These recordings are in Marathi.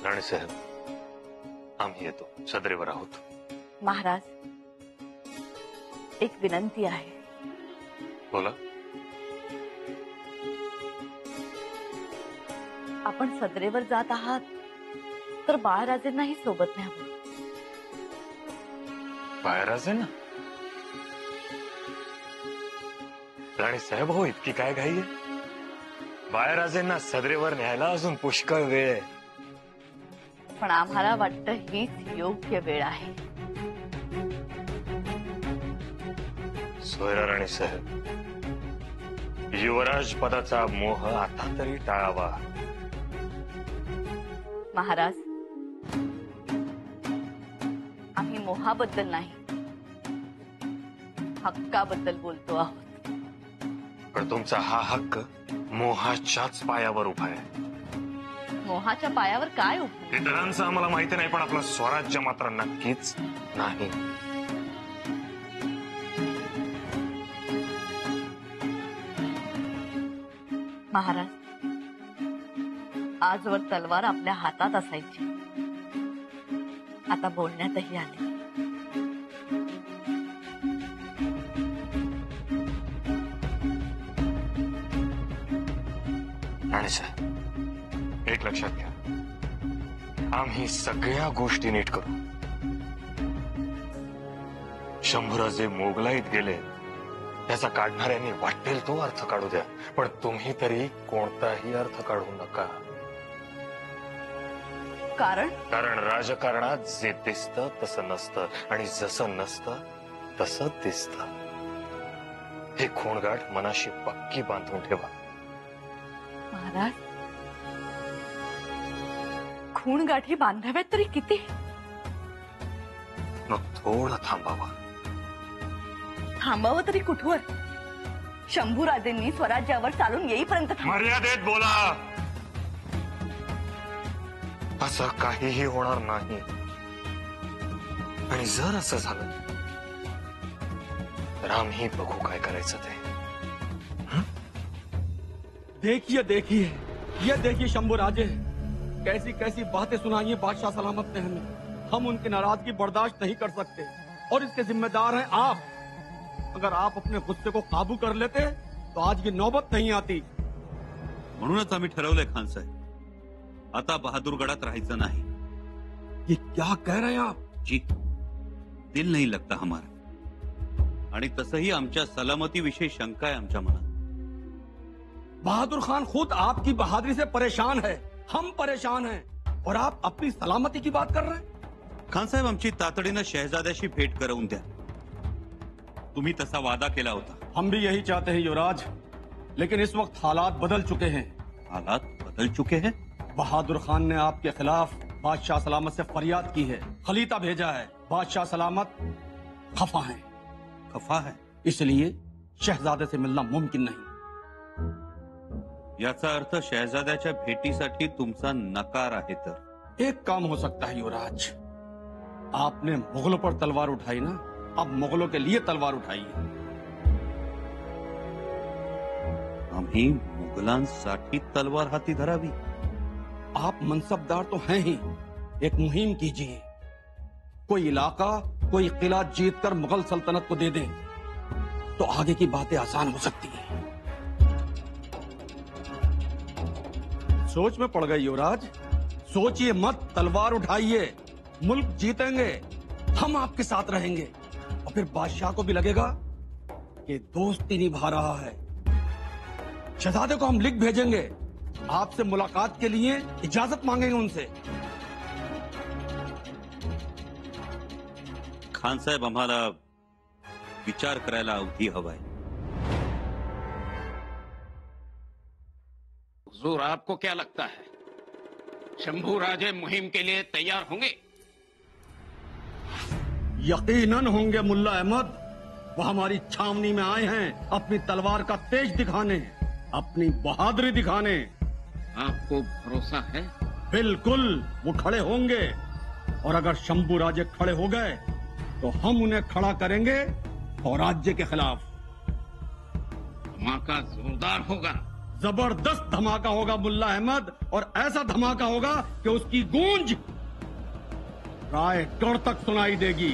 राणीसाहेब, आम्ही येतो, सदरेवर आहोत. महाराज, एक विनंती आहे. बोला. आपण सदरेवर जात आहात तर बाळराजेंनाही सोबत न्यावं. बाळराजेंना? राणीसाहेब, हो इतकी काय घाई आहे? बाळराजेंना सदरेवर न्यायला अजून पुष्कळ वेळ आहे. पण आम्हाला वाटतं हीच योग्य वेळ आहे. सोयरा राणीसाहेब, युवराज पदाचा मोह आता तरी टाळावा. महाराज, आम्ही मोहाबद्दल नाही, हक्काबद्दल बोलतो आहोत. पण तुमचा हा हक्क मोहाच्याच पायावर उभा आहे. मोहाच्या पायावर काय उभं? इतरांचं आम्हाला माहिती नाही, पण आपलं स्वराज्य मात्र नक्कीच नाही. महाराज, आजवर तलवार आपल्या हातात असायची, आता बोलण्यातही आली. राणीसाहेब, एक लक्षात घ्या, आम्ही सगळ्या गोष्टी नीट करू. शंभूराजे मोगलाईत गेले त्याचा काढणाऱ्यांनी वाटेल तो अर्थ काढू द्या, पण तुम्ही तरी कोणताही अर्थ काढू नका. कारण राजकारणात जे दिसतं तसं नसतं आणि जसं नसतं तसं दिसतं. हे खूणगाठ मनाशी पक्की बांधून ठेवा. महाराज, खूणगाठी बांधाव्यात तरी किती? मग थोडं थांबावं. थांबावं तरी कुठवर? शंभूराजेंनी स्वराज्यावर चालून येईपर्यंत मर्यादेत बोला. असं काहीही होणार नाही. आणि जर असं झालं तर आम्ही बघू काय करायचं ते. देखिए देखिए, ये देखिए शंभूराजे, कैसी कैसी बातें सुनाई है बादशाह सलामत ने हमें. हम उनकी नाराजगी बर्दाश्त नहीं कर सकते और इसके जिम्मेदार हैं आप. अगर आप अपने गुस्से को काबू कर लेते तो आज ये नौबत नहीं आती. म्हणूनच आम्ही ठरवलंय खान साहेब, आता बहादूरगडात राहायचं नाही. ये क्या कह रहे हैं आप? जी, दिल नहीं लगता हमारा. आणि तसंही आमच्या सलामती विषयी शंका आहे आमच्या मनात. बहादुर खान खुद आपकी बहादुरी से परेशान है, हम परेशान हैं, और आप अपनी सलामती की बात कर रहे हैं. खान साहेब, आमची तातडीनं शहजाद्याशी भेट करवून द्या. तुम्ही तसा वादा केला होता. हम भी यही चाहते हैं युवराज, लेकिन इस वक्त हालात बदल चुके हैं. हालात बदल चुके हैं? बहादुर खान ने आपके खिलाफ बादशाह सलामत से फरियाद की है, खलीता भेजा है. बादशाह सलामत खफा हैं. खफा है? इसलिए शहजादे से मिलना मुमकिन नहीं. याचा अर्थ शहजाद्याच्या भेटीसाठी तुमचा नकार आहे. तर एक काम हो सकता है युवराज, आपने मुगलों पर तलवार उठाई ना, अब मुगलों के लिए तलवार उठाइए. आम्ही मुघलांसाठी तलवार हाती धरावी? आप मनसबदार तो हैं ही. एक मुहिम कीजिए, कोई इलाका, कोई किला जीतकर मुगल सल्तनत को दे दें तो आगे की बातें आसान हो सकती हैं. सोच में पड़ गए युवराज, सोचिए मत, तलवार उठाइए. मुल्क जीतेंगे, हम आपके साथ रहेंगे, और फिर बादशाह को भी लगेगा कि दोस्ती निभा रहा है. शहजादे को हम लिख भेजेंगे, आपसे मुलाकात के लिए इजाजत मांगेंगे उनसे. खान साहेब, आम्हाला विचार करायला अवधी हवाय. हुजूर, आपको क्या लगता है, शंभूराजे मुहिम के लिए तैयार होंगे? यकीनन होंगे मुल्ला अहमद. वो हमारी छावनी में आए हैं अपनी तलवार का तेज दिखाने, अपनी बहादुरी दिखाने. आपको भरोसा है? बिल्कुल, वो खड़े होंगे, और अगर शंभूराजे खड़े हो गए तो हम उन्हें खड़ा करेंगे और राज्य के खिलाफ. धमाका जोरदार होगा. जबरदस्त धमाका होगा मुल्ला अहमद, और ऐसा धमाका होगा कि उसकी गूंज रायगढ़ तक सुनाई देगी.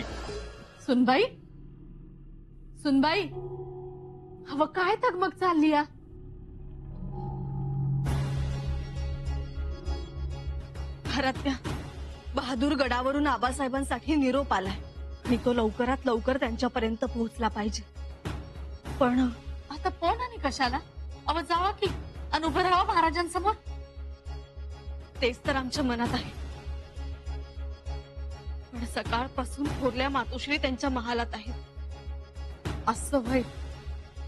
सुनबाई, सुनबाई, हवं काय तगमग चालली या? घरातल्या बहादूर गडावरून आबासाहेबांसाठी निरोप आलाय आणि तो लवकरात लवकर त्यांच्यापर्यंत पोहोचला पाहिजे. पण आता कोण आणि कशाला? अव जावा की आणि उभं राहावं महाराजांसमोर. तेच तर आमच्या मनात आहे. पण सकाळपासून थोरल्या मातोश्री त्यांच्या महालात आहेत. असं व्हय,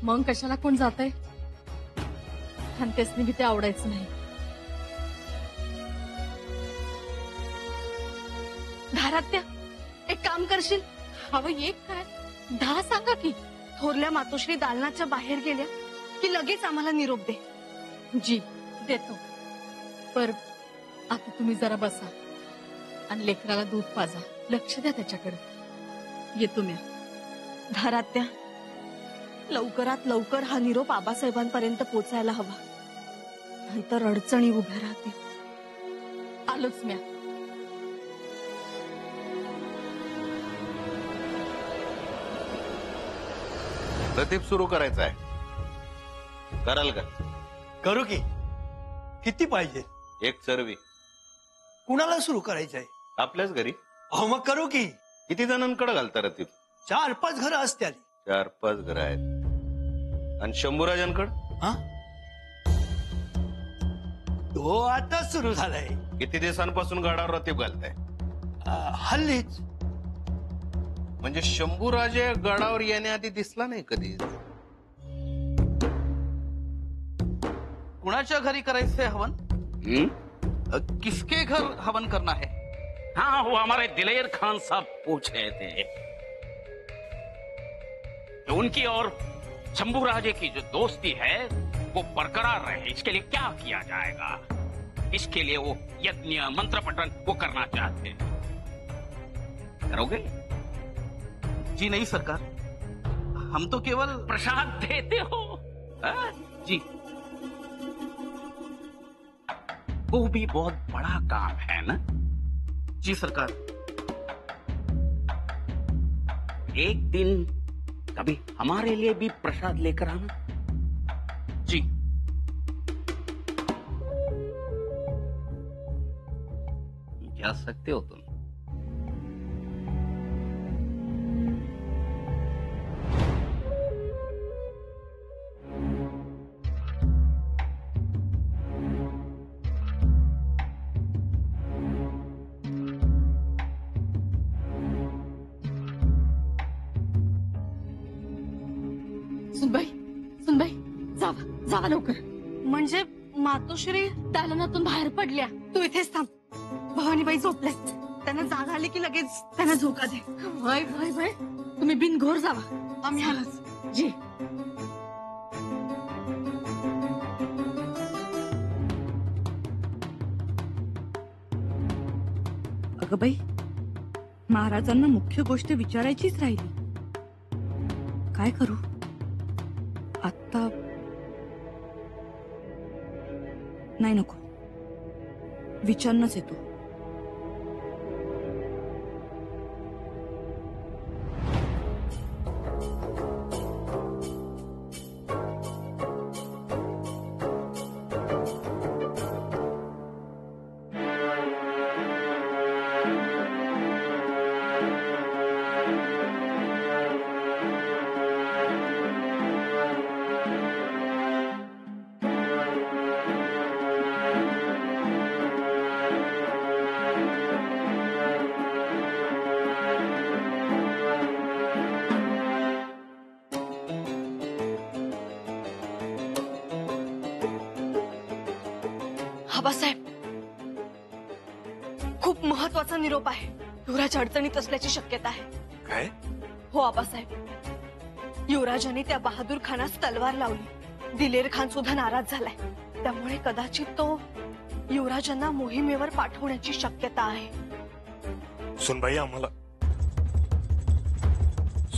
मग कशाला कोण जातंय? आणि त्यासनी बी ते आवडायचं नाही. धारात्या, एक काम करशील? हवं एक काय 10 सांगा की. थोरल्या मातोश्री दालनाच्या बाहेर गेल्या की लगेच आम्हाला निरोप दे. जी देतो. पर आता तुम्ही जरा बसा आणि लेकराला दूध पाजा. लक्ष द्या त्याच्याकडे. येतो मी. धारात्या, लवकरात लवकर हा निरोप आबासाहेबांपर्यंत पोचायला हवा, नंतर अडचणी उभ्या राहतील. आलोच म्या. प्रतीप सुरू करायचा आहे. कराल का? करू की. किती पाहिजे? एक चरवी. कुणाला सुरू करायचंय? आपल्याच घरी. अहो मग करू की. किती जणांकडे घालता रतीप? 4-5 घरं असतील. 4-5 घरं आहेत. आणि शंभूराजांकडे? हा, तो आता सुरू झालाय. किती दिवसांपासून गाडावर रतीप घालताय? हल्लीच. म्हणजे शंभूराजे गडावर येण्याआधी दिसला नाही कधी. कुणाच्या घरी करायचंय हवन? किसके घर हवन करना है? हाँ, वो हमारे दिलेर खान साहब पूछ रहे थे कि उनकी और शंभू राजे की जो दोस्ती है वो बरकरार रहे, इसके लिए क्या किया जाएगा? इसके लिए वो यज्ञ मंत्र पठन वो करना चाहते हैं. करोगे? जी नहीं सरकार, हम तो केवल प्रसाद देते हो. हाँ? जी. वो भी बहुत बड़ा काम है ना. जी सरकार. एक दिन कभी हमारे लिए भी प्रसाद लेकर आना. जी. जा सकते हो तुम. सुनबाई, सुनबाई, जावा जावा लवकर. म्हणजे मातोश्री दालनातून बाहेर पडल्या. तू इथेच थांब. भवानीबाई झोपल्यात. त्यांना जाग आली की लगेच त्यांना झोका दे. वय वय वय, तुम्ही बिनघोर जावा. आम्ही आलोच. जी. अगं बाई, महाराजांना मुख्य गोष्ट विचारायचीच राहिली. काय करू आता? नाही, नको. विचारणंच येतो. आबासाहेब, खूप महत्वाचा निरोप आहे. युवराज अडचणीत असल्याची शक्यता आहे. काय? हो आबासाहेब, युवराजाने त्या बहादूर खानास तलवार लावली. दिलेर खान सुद्धा नाराज झालाय. त्यामुळे कदाचित तो युवराजांना मोहिमेवर पाठवण्याची शक्यता आहे. सुनबाई, आम्हाला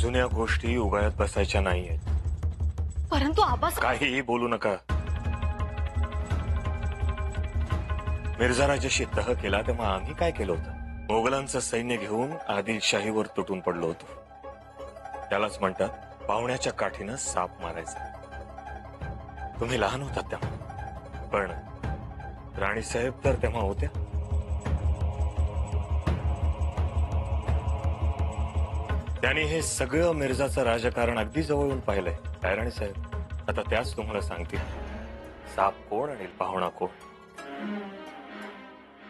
जुन्या गोष्टी उगाळत बसायच्या नाहीयेत. परंतु आबासाहेब, काहीही बोलू नका. मिर्झाराजाशी तह केला तेव्हा आम्ही काय केलं होतं? मोगलांचं सैन्य घेऊन आदिलशाहीवर तुटून पडलो होतो. त्यालाच म्हणतात पाहुण्याच्या काठीनं साप मारायचा. तुम्ही लहान होतात तेव्हा, पण राणीसाहेब तर तेव्हा होत्या. त्यांनी हे सगळं मिर्झाचं राजकारण अगदी जवळून पाहिलंय. काय राणीसाहेब, आता त्याच तुम्हाला सांगतील साप कोण आणि पाहुणा कोण.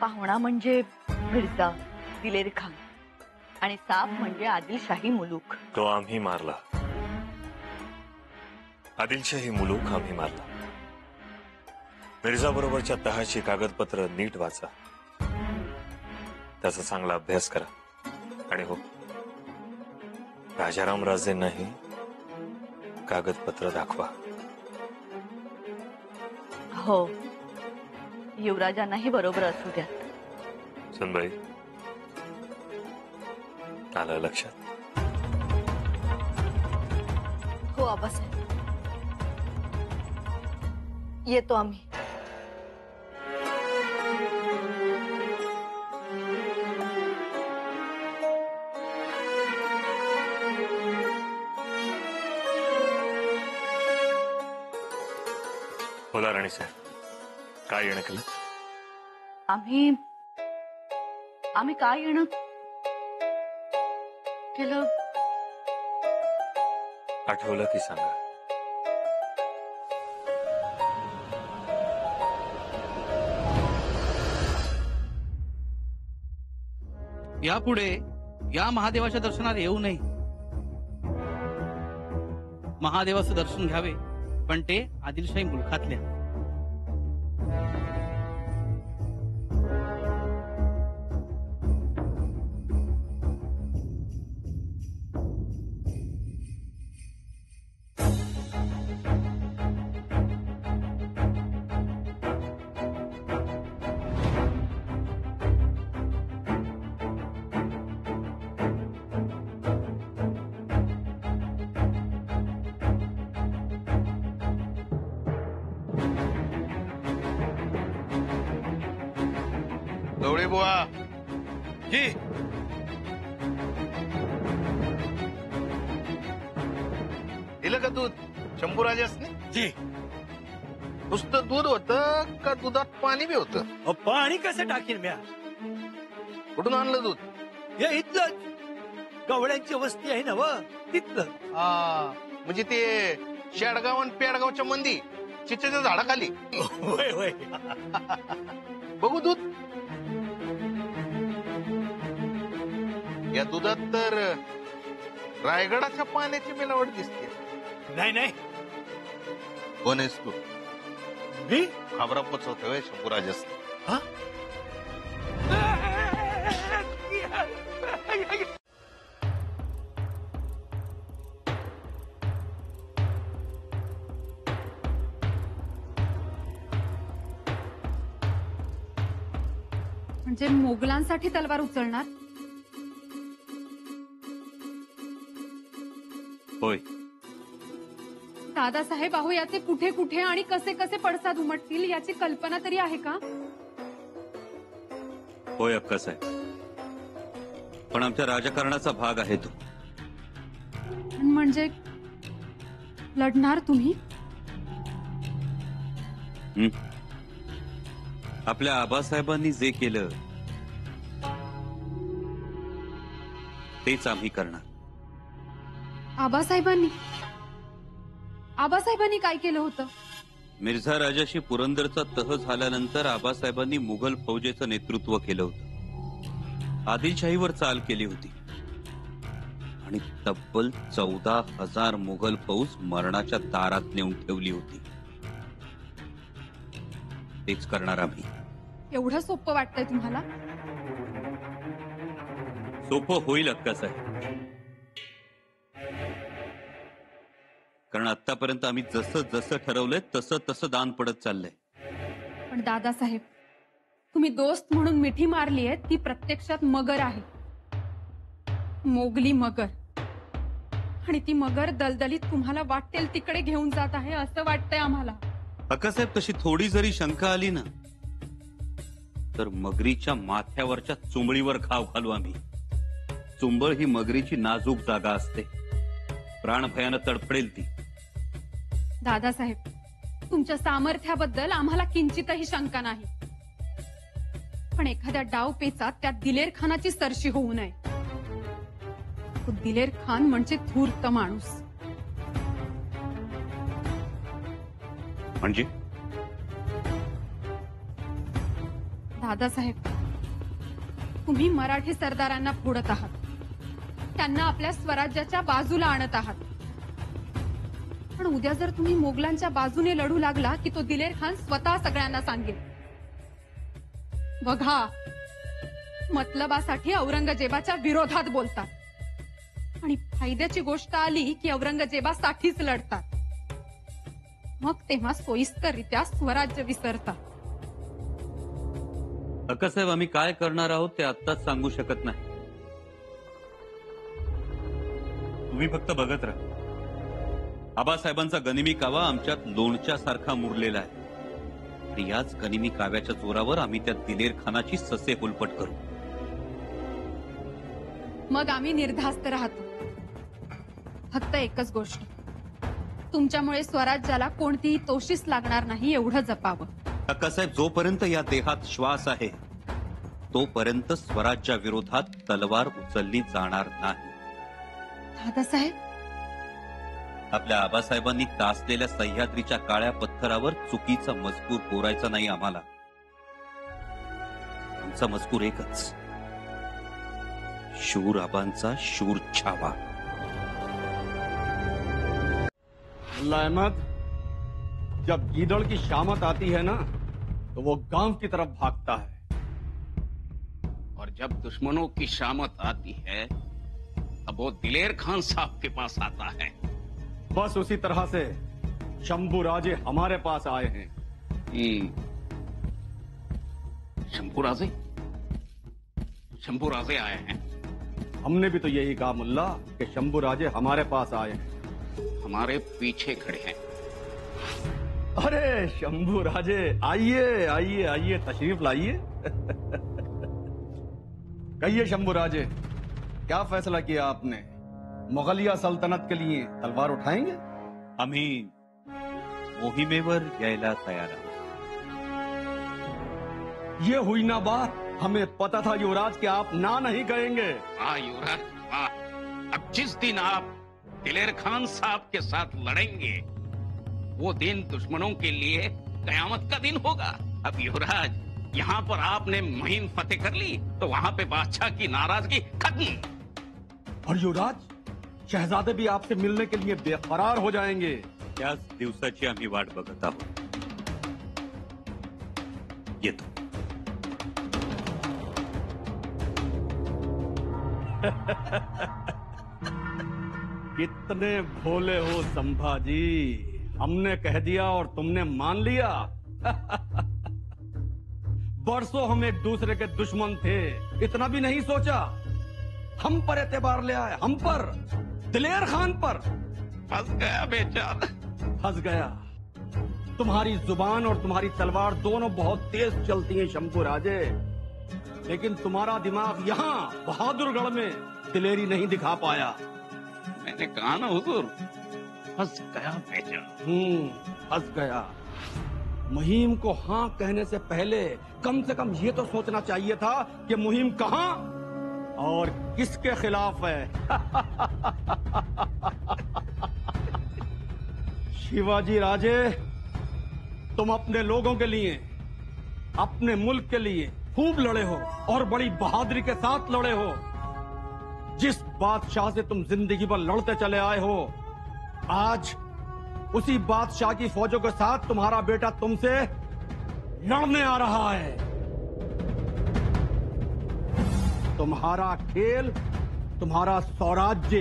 पाहुणा म्हणजे मिर्झा दिलेर खान आणि साप म्हणजे आदिलशाही मुलूक. तो आम्ही मारला. आदिलशाही मुलूक आम्ही मारला. मिर्झा बरोबरच्या तहाची कागदपत्र नीट वाचा, त्याचा चांगला अभ्यास करा. आणि हो, राजाराम राजेंनाही कागदपत्र दाखवा. हो, युवराजांनाही बरोबर असू द्या. सुनबाई, आलं लक्षात? हो आबासाहेब, येतो आम्ही. बोला राणीसाहेब, काय येणं केलं? आम्ही काय येणं केलं आठवलं की सांगा. यापुढे या महादेवाच्या दर्शनाला येऊ नये. महादेवाचं दर्शन घ्यावे, पण ते आदिलशाही मुलखातल्या. गवळे बुवा, जी दिलं का दूध शंभूराजासने? जी. नुसतं दूध होतं का दुधात पाणी बी होतं? अहो, पाणी कसं टाकीन म्या? कुठून आणलं दूध? हे इथलंच गवळ्यांची वस्ती आहे ना व तिथलं. म्हणजे ते शेडगाव आणि पेडगावच्या मंदी चिचेच्या झाडाखाली. होय होय. बघू दूध. या दुधात तर रायगडाच्या पाण्याची मिलावट दिसते. नाही नाही, कोण आहेस तू? मी खबरा पोचवतोय शंभूराजास. हा? म्हणजे मोगलांसाठी तलवार उचलणार? होय. दादासाहेब, अहो याचे कुठे कुठे आणि कसे कसे पडसाद उमटतील याची कल्पना तरी आहे का? होय अक्कासाहेब, पण आमच्या राजकारणाचा भाग आहे तो. म्हणजे लढणार तुम्ही? आपल्या आबासाहेबांनी जे केलं तेच आम्ही करणार. आबासाहेबांनी काय केलं होतं? मिर्झा राजाशी पुरंदरचा तह झाल्यानंतर आबासाहेबांनी मुघल फौजेचं नेतृत्व केलं होतं. आदिलशाहीवर चाल केली होती आणि तब्बल 14,000 मुघल फौज मरणाच्या दारात नेऊन ठेवली होती. तेच करणार आम्ही. एवढं सोपं वाटतंय तुम्हाला? सोपं होईल अक्कासाहेब, कारण आतापर्यंत आम्ही जसं जसं ठरवलंय तसं तसं दान पडत चाललंय. पण दादासाहेब, तुम्ही दोस्त म्हणून मिठी मारलीये ती प्रत्यक्षात मगर आहे, मोगली मगर. आणि ती मगर दलदलीत तुम्हाला वाटेल तिकडे घेऊन जात आहे असं वाटतंय आम्हाला. अक्कासाहेब, तशी थोडी जरी शंका आली ना तर मगरीच्या माथ्यावरच्या चुंबळीवर घाव घालू आम्ही. चुंबळ ही मगरीची नाजूक जागा असते. प्राणभयानं तडफडेल ती. दादासाहेब, तुमच्या सामर्थ्याबद्दल आम्हाला किंचितही शंका नाही, पण एखाद्या डावपेचात त्या दिलेर खानाची सरशी होऊ नये. तो दिलेर खान म्हणजे धूर्त माणूस. म्हणजे दादासाहेब, तुम्ही मराठी सरदारांना फोडत आहात, त्यांना आपल्या स्वराज्याच्या बाजूला आणत आहात. पण उद्या जर तुम्ही मोगलांच्या बाजूने लढू लागला की तो दिलेर खान स्वतः सगळ्यांना सांगेल. बघा, मतलबासाठी औरंगजेबाच्या विरोधात बोलतात आणि फायद्याची गोष्ट आली की औरंगजेबासाठीच लढतात. मग तेव्हा सोयीस्कररित्या स्वराज्य विसरतात. अक्कासाहेब, आम्ही काय करणार आहोत ते आत्ताच सांगू शकत नाही. तुम्ही फक्त बघत राहा. आबासाहेबांचा गनिमी कावा आमच्यात लोणच्या सारखा मुरलेला आहे आणि याच गनिमी काव्याच्या जोरावर आम्ही त्या दिलेर खानाची ससे हुलपट करू. मग आम्ही निर्धास्त राहतो. फक्त एकच गोष्ट, तुमच्यामुळे स्वराज्याला कोणतीही तोशीस लागणार नाही एवढं जपावं. अक्कासाहेब, जोपर्यंत या देहात श्वास आहे तोपर्यंत स्वराज्या विरोधात तलवार उचलली जाणार नाही. दादासाहेब, आपल्या आबासाहेबांनी तासलेल्या सह्याद्रीच्या काळ्या पत्थरावर चुकीचा मजकूर कोरायचा नाही आम्हाला. आमचा मजकूर एकच, शूर आबांचा शूर छावा. मुल्ला अहमद, जब गीदड़ की शामत आती है ना तो वो गांव की तरफ भागता है, और जब दुश्मनों की शामत आती है तब वो दिलेर खान साहब के पास आता है. बस उसी तरह से शंभू राजे हमारे पास आए हैं. शंभू राजे आए हैं. हमने भी तो यही कहा मुल्ला कि शंभू राजे हमारे पास आए हैं. हमारे पीछे खड़े हैं. अरे शंभू राजे, आइए आइए आइए, तशरीफ लाइए. कहिए शंभू राजे, क्या फैसला किया आपने? मुगलिया सल्तनत के लिए तलवार उठाएंगे? आम्ही मोहिमेवर यायला तयार आहोत. ये हुई ना बात. हमें पता था युवराज कि आप ना नहीं कहेंगे. वाह युवराज वाह. अब जिस दिन आप दिलेर खान साहब के साथ लड़ेंगे वो दिन दुश्मनों के लिए कयामत का दिन होगा. अब युवराज, यहाँ पर आपने मुहिम फतेह कर ली तो वहाँ पे बादशाह की नाराजगी खत्म. और युवराज, शहजादे भी आपसे मिलने के लिए बेकरार हो जाएंगे. त्याच दिवसाची आम्ही वाट बघत आहोत. येतो. कितने भोले हो संभाजी. हमने कह दिया और तुमने मान लिया. बरसों हम एक दूसरे के दुश्मन थे, इतना भी नहीं सोचा. हम पर एतबार ले आए, हम पर, दिलेर खान पर. फंस गया बेचारा. फंस गया. तुम्हारी जुबान और तुम्हारी तलवार दोनों बहुत तेज चलती हैं शंभू राजे, लेकिन तुम्हारा दिमाग यहाँ बहादुरगढ़ में दिलेरी नहीं दिखा पाया. मैंने कहा ना हुजूर, फंस गया बेचारा. फंस गया. मुहिम को हाँ कहने से पहले कम से कम ये तो सोचना चाहिए था कि मुहिम कहाँ और किसके खिलाफ है. शिवाजी राजे, तुम अपने लोगों के लिए, अपने मुल्क के लिए खूब लड़े हो और बड़ी बहादुरी के साथ लड़े हो. जिस बादशाह से तुम जिंदगी भर लड़ते चले आए हो, आज उसी बादशाह की फौजों के साथ तुम्हारा बेटा तुमसे लड़ने आ रहा है. तुम्हारा खेल, तुम्हारा स्वराज्य